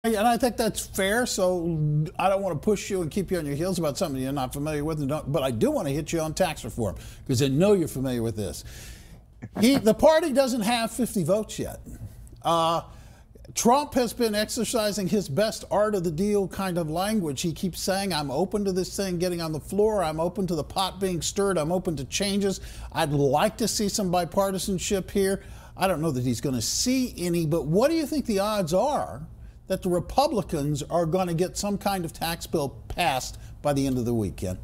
And I think that's fair, so I don't want to push you and keep you on your heels about something you're not familiar with, but I do want to hit you on tax reform, because I know you're familiar with this. The party doesn't have 50 votes yet. Trump has been exercising his best art of the deal kind of language. He keeps saying, I'm open to this thing getting on the floor. I'm open to the pot being stirred. I'm open to changes. I'd like to see some bipartisanship here. I don't know that he's going to see any, but what do you think the odds are that the Republicans are going to get some kind of tax bill passed by the end of the weekend?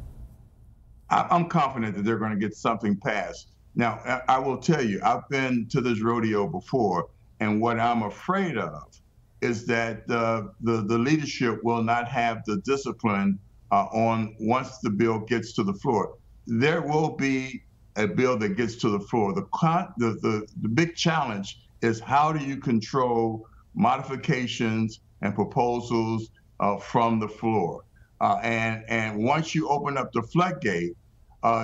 I'm confident that they're going to get something passed. Now, I will tell you, I've been to this rodeo before, and what I'm afraid of is that the leadership will not have the discipline on once the bill gets to the floor. There will be a bill that gets to the floor. The big challenge is, how do you control modifications and proposals from the floor? And once you open up the floodgate,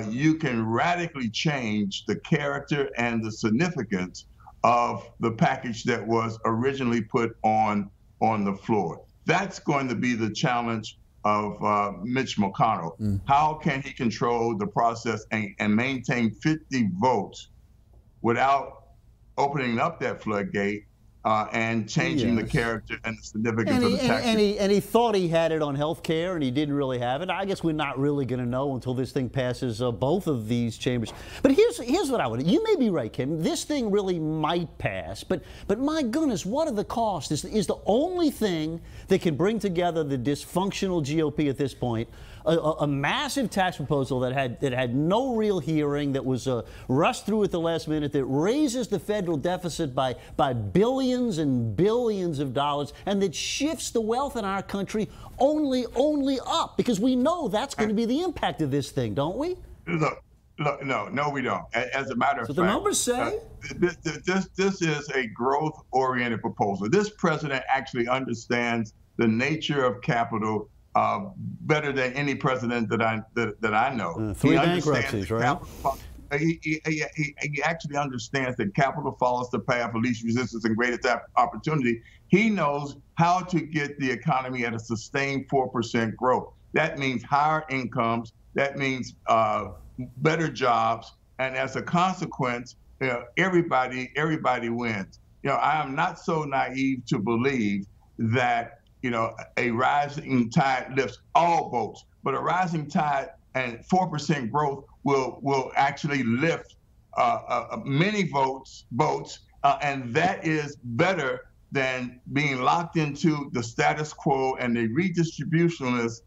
you can radically change the character and the significance of the package that was originally put on the floor. That's going to be the challenge of Mitch McConnell. How can he control the process and maintain 50 votes without opening up that floodgate and changing the character and the significance of the tax? And he thought he had it on health care, and he didn't really have it. I guess we're not really going to know until this thing passes both of these chambers. But here's what I would. You may be right, Kim. This thing really might pass, but my goodness, what are the costs? Is the only thing that can bring together the dysfunctional GOP at this point a massive tax proposal that had no real hearing, that was rushed through at the last minute, that raises the federal deficit by billions and billions of dollars, and that shifts the wealth in our country only up, because we know that's going to be the impact of this thing, don't we? No, we don't. As a matter of fact, the numbers say this is a growth-oriented proposal. This president actually understands the nature of capital better than any president that I know. Three bankruptcies, right? He actually understands that capital follows the path of least resistance and greatest opportunity. He knows how to get the economy at a sustained 4% growth. That means higher incomes. That means better jobs, and as a consequence, everybody wins. I am not so naive to believe that a rising tide lifts all boats, but a rising tide and 4% growth will actually lift many boats, and that is better than being locked into the status quo and the redistributionist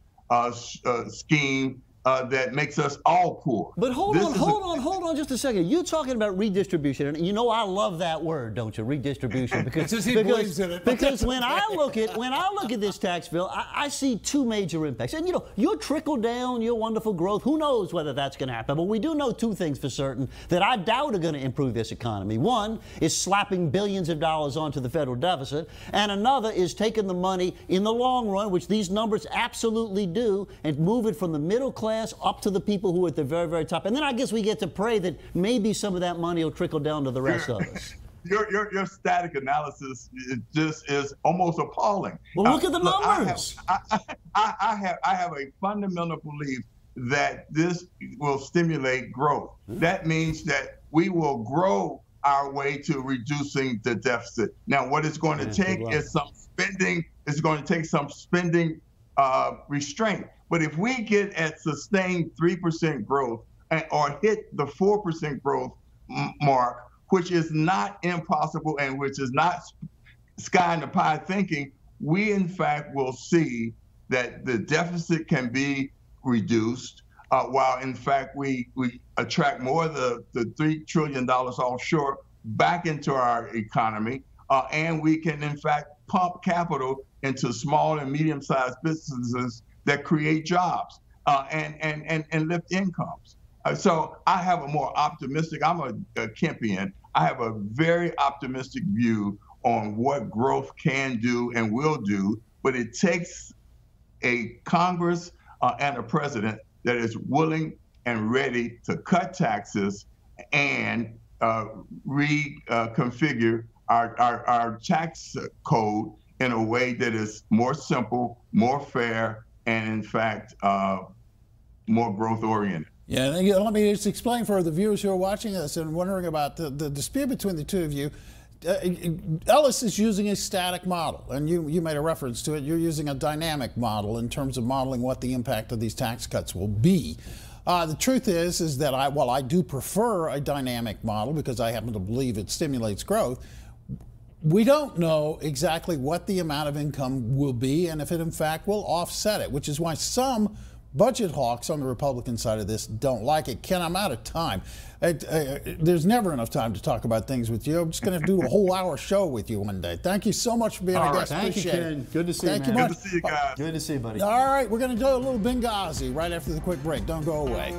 scheme that makes us all poor. But hold on just a second. You're talking about redistribution, and I love that word, don't you? Redistribution, because when I look at this tax bill, I see two major impacts. And your trickle down, your wonderful growth, who knows whether that's going to happen? But we do know two things for certain that I doubt are going to improve this economy. One is slapping billions of dollars onto the federal deficit, and another is taking the money in the long run, which these numbers absolutely do, and move it from the middle class up to the people who are at the very, very top. And then I guess we get to pray that maybe some of that money will trickle down to the rest of us. Your static analysis is almost appalling. Well, look at the numbers. I have a fundamental belief that this will stimulate growth. That means that we will grow our way to reducing the deficit. Now, what it's going to take is some spending. It's going to take some spending restraint. But if we get at sustained 3% growth or hit the 4% growth mark, which is not impossible and which is not sky in the pie thinking, we in fact will see that the deficit can be reduced, while in fact we attract more of the $3 trillion offshore back into our economy, and we can in fact pump capital into small and medium-sized businesses that create jobs and lift incomes. So I have a more optimistic, I'm a Kempian, I have a very optimistic view on what growth can do and will do, but it takes a Congress and a president that is willing and ready to cut taxes and reconfigure our tax code in a way that is more simple, more fair, and in fact, more growth oriented. Yeah, and let me just explain for the viewers who are watching this and wondering about the dispute between the two of you. Ellis is using a static model, and you made a reference to it. You're using a dynamic model in terms of modeling what the impact of these tax cuts will be. The truth is that while I do prefer a dynamic model because I happen to believe it stimulates growth, we don't know exactly what the amount of income will be and if it in fact will offset it, which is why some budget hawks on the Republican side of this don't like it. Ken, I'm out of time. There's never enough time to talk about things with you. I'm just going to do a whole hour show with you one day. Thank you so much for being a guest. Thank you, Ken. Good to see you, man. Good to see you guys. Good to see you, buddy. All right, we're going to do a little Benghazi right after the quick break. Don't go away.